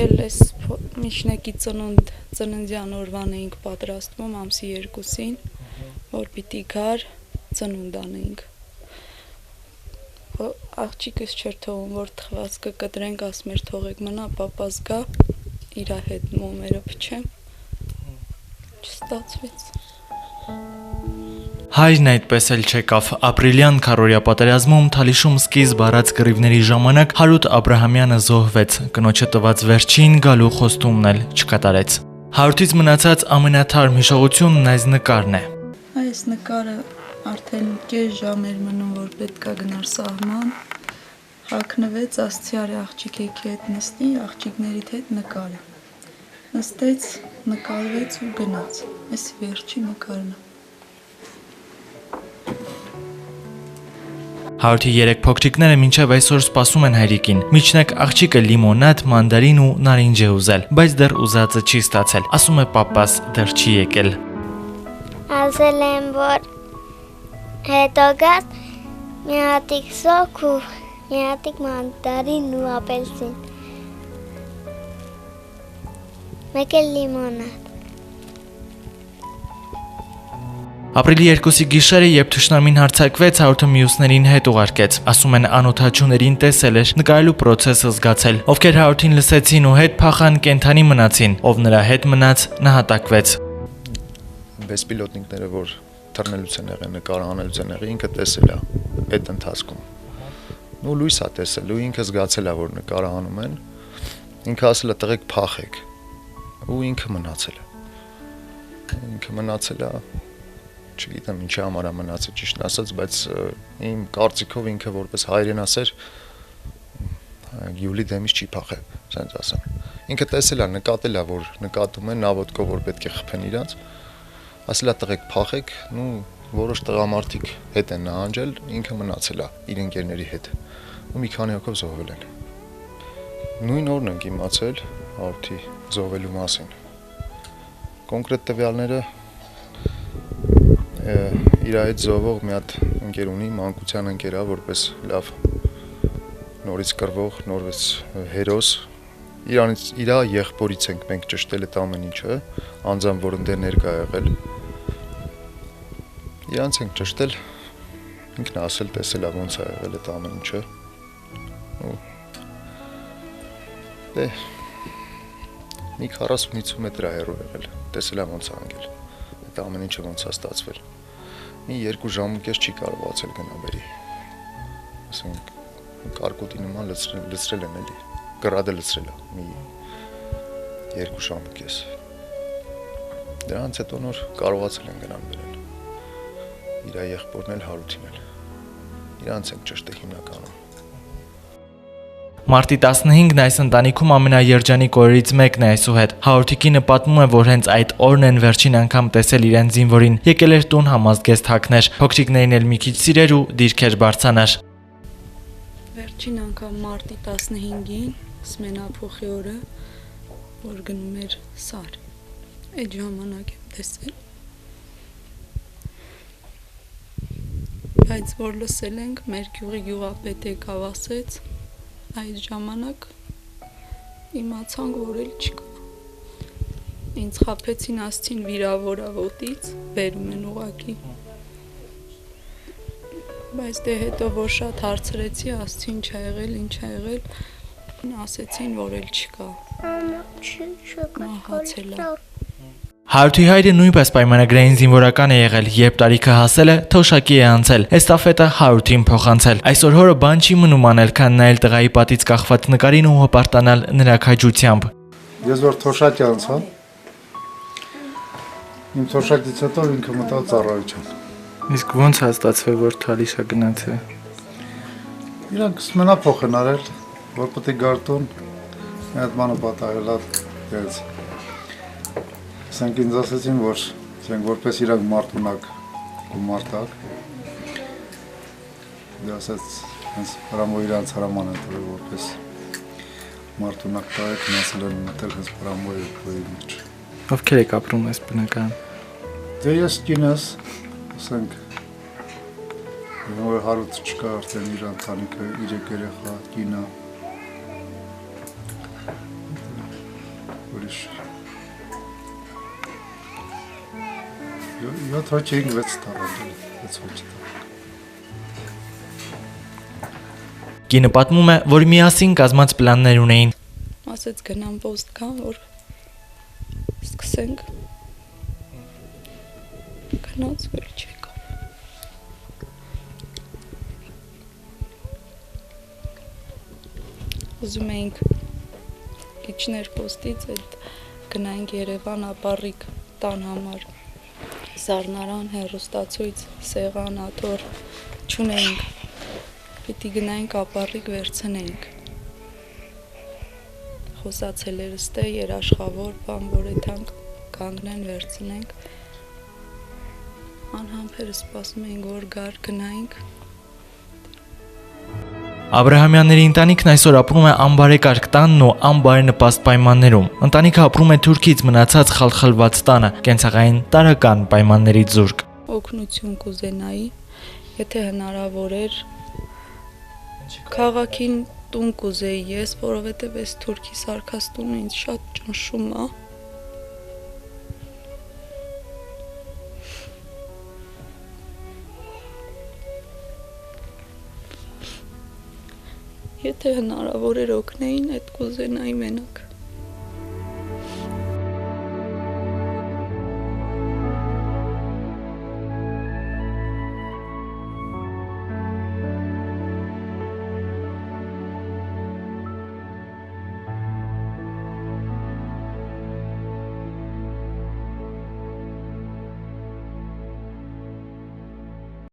էլ այս միջնակի ծննդյան օրվան էինք պատրաստվում ամսի 2-ին, որ պիտի գար ծնունդ անեինք։ Աղջիկս չէր թողում, որ թխվածքը կտրենք, ասում էր թողեք մնա, պապաս գա, իրա հետ մոմերը փչեմ, չստացվեց։ Հայրն այդպես էլ չեկավ։ Ապրիլյան քառորյա պատերազմում Թալիշում սկիզբ առած կռիվների ժամանակ Հարութ Աբրահամյանը զոհվեց, կնոջը տված վերջին գալու խոստումն էլ չկատարեց։ Հարութից մնացած ամենաթարմ հիշողությունն այս նկարն է։ Այս նկարը արդեն կես ժամ էր մնում, որ պետքա գնար սահման, հագնվեց, ասցի արի աղջիկեքի հետ նստի, աղջիկներիդ հետ նկարը։ Նստեց, նկարվեց ու գնաց։ Այս վերջի նկարն է։ Հարութի 3 փոքրիկները մինչև այսօր սպասում են հայրիկին։ Միջնակ աղջիկը լիմոնադ, մանդարին ու նարինջ է ուզել, բայց դեռ ուզածը չի ստացել։ Ասում է պապաս դեռ չի եկել։ Ասել եմ, որ հետո գաս մի հատիկ սոկ ու մի հատիկ մանդարին ու ապելսին։ Մեկ էլ լիմոնադ։ Ապրիլի 2-ի գիշերը, երբ թշնամին հարձակվեց, Հարութը մյուսներին հետ ուղարկեց։ Ասում են անօթաչուներին տեսել էր, նկարելու պրոցեսը զգացել։ Ովքեր Հարութին լսեցին ու հետ փախան, կենթանի մնացին, ով նրա հետ մնաց, նահատակվեց։ Բեսպիլոտնիկները, որ թռնելուց են եղել, նկարահանելուց են եղել, ինքը տեսել է այդ ընթացքում։ Ու լույս է տեսել, ու ինքը զգացել է, որ նկարահանում են։ Ինքը ասել է տղեկ փախեք։ Ու ինքը մնացել է։ Ինքը մնացել է, չգիտեմ ինչի համար է մնացել ճիշտն ասած, բայց իմ կարծիքով ինքը որպես հայրենասեր Գյուլի դեմից չի փախել, ասենց ասեմ։ Ինքը տեսել է, նկատել է, որ նկատում են նավոտկով, որ պետք է խփեն իրանց, ասել է տղեկ փախեք, ու որոշ տղամարդիկ հետ են նահանջել, ինքը մնացել է իր ընկերների հետ, ու մի քանի հոգով զոհվել են։ Նույն օրն ենք իմացել Հարութի զոհվելու մասին։ Կոնկրետ տվյալները իր այդ զոհվող մի հատ ընկեր ունի, մանկության ընկերա, որպես լավ նորից կռվող, նորից հերոս, իր եղբորից ենք մենք ճշտել այդ ամեն ինչը, անձամբ որ ընդեր ներկա եղել, իրանց ենք ճշտել, ինքն է ասել, տեսել է ոնց է եղել այդ ամեն ինչը, դե, մի 40-50 մետր է հեռու եղել, տեսել է ոնց է անգել, այդ ամեն ինչը ոնց է ստացվել, մի 2 ժամուկես չի կարողացել գնա բերի, ասենք, կարկոտի նման լծրել են էլի, գրադը լծրել է, մի 2 ժամուկես, դրանց հետո նոր կարողացել են գնան բերել, իր եղբորն էլ Հարութին էլ, իրանց ենք ճշտել հիմնականում։ Մարտի 15-ն այս ընտանիքում ամենաերջանիկ օրերից մեկն է այսուհետ։ Հարութիկինը պատմում է, որ հենց այդ օրն են վերջին անգամ տեսել իրեն զինվորին, եկել էր տուն համազգեստ հագներ, փոքրիկներին էլ մի քիչ սիրեր ու դիրքեր բարձանար։ Վերջին անգամ մարտի 15-ին, սմենափոխի օրը, որ գնում էր Սար, այդ ժամանակ եմ տեսել, բայց որ լսել ենք, մեր գյուղի գյուղապետ եկավ ասեց, այդ ժամանակ իմացանք, որ էլ չկա, ինձ խաբեցին, ասցին վիրավորա ոտից, բերում են ուղակի, բայց դե հետո որ շատ հարցրեցի, ասցին ինչ ա եղել, ասեցին, որ էլ չկա, մահացել է։ Հարութի հայրը նույնպես պայմանագրային զինվորական է եղել, երբ տարիքը հասել է, թոշակի է անցել, էստաֆետը Հարութին փոխանցել։ Այսօր հորը բան չի մնում անել, քան նայել տղայի պատից կախված նկարին ու հպարտանալ նրա քաջությամբ։ Ես որ թոշակի անցա, իմ թոշակից հետո ինքը մտավ ծառայության։ Իսկ ո՞նց է ստացվել, որ Թալիշա գնացել։ Իրանք սմենափոխ են արել, որ պետք է գարտուն, մի հատ բանը պատահել է դերից։ Ասենք ինձ ասեցին, որ որպես իրանք մարդ ունակ ու մարդակ, դե ասեց, հենց հրամով իրանց հրաման են տվել, որպես մարդ ունակ տայեք, նասել են մտել հենց հրամով երկրոյի մեջ։ Ովքեր եք ապրում ես բնական։ Դե ես կինս, ասենք, որ Հարութ չկա արդեն իր ընտանիքը, իր երեխա, կինը, 7 հոչ 5-6 տարան, 6 հոչ տարան։ Կինը պատմում է, որ միասին կազմած պլաններ ունեին։ Ասեց գնամ post կան, որ սկսենք։ Գնաց վեր չեկա։ Ուզում էինք իջներ post-ից այդ գնայինք Երևան ապառիկ տան համար։ Զարնարան, հեռուստացույց, սեղան, աթոռ չունեինք։ Պիտի գնայինք ապառիկ վերցնեինք։ Խոսացել էր ստե երաշխավոր բան, որ այդանք կանգնեն վերցնենք։ Անհամբեր սպասում էինք, որ գար գնայինք։ Աբրահամյանների ընտանիքն այսօր ապրում է անբարեկարգ տանն ու անբարենպաստ պայմաններում։ Ընտանիքը ապրում է Թուրքից մնացած խալխլված տանը, կենցաղային տարրական պայմաններից զուրկ։ Օգնություն կուզենայի, եթե հնարավոր էր քաղաքին տուն կուզեի ես, որովհետև այս Թուրքի սարքած տունը ինձ շատ ճնշում է։ Եթե հնարավոր էր օգնեին, այդ կուզենայի մենակ։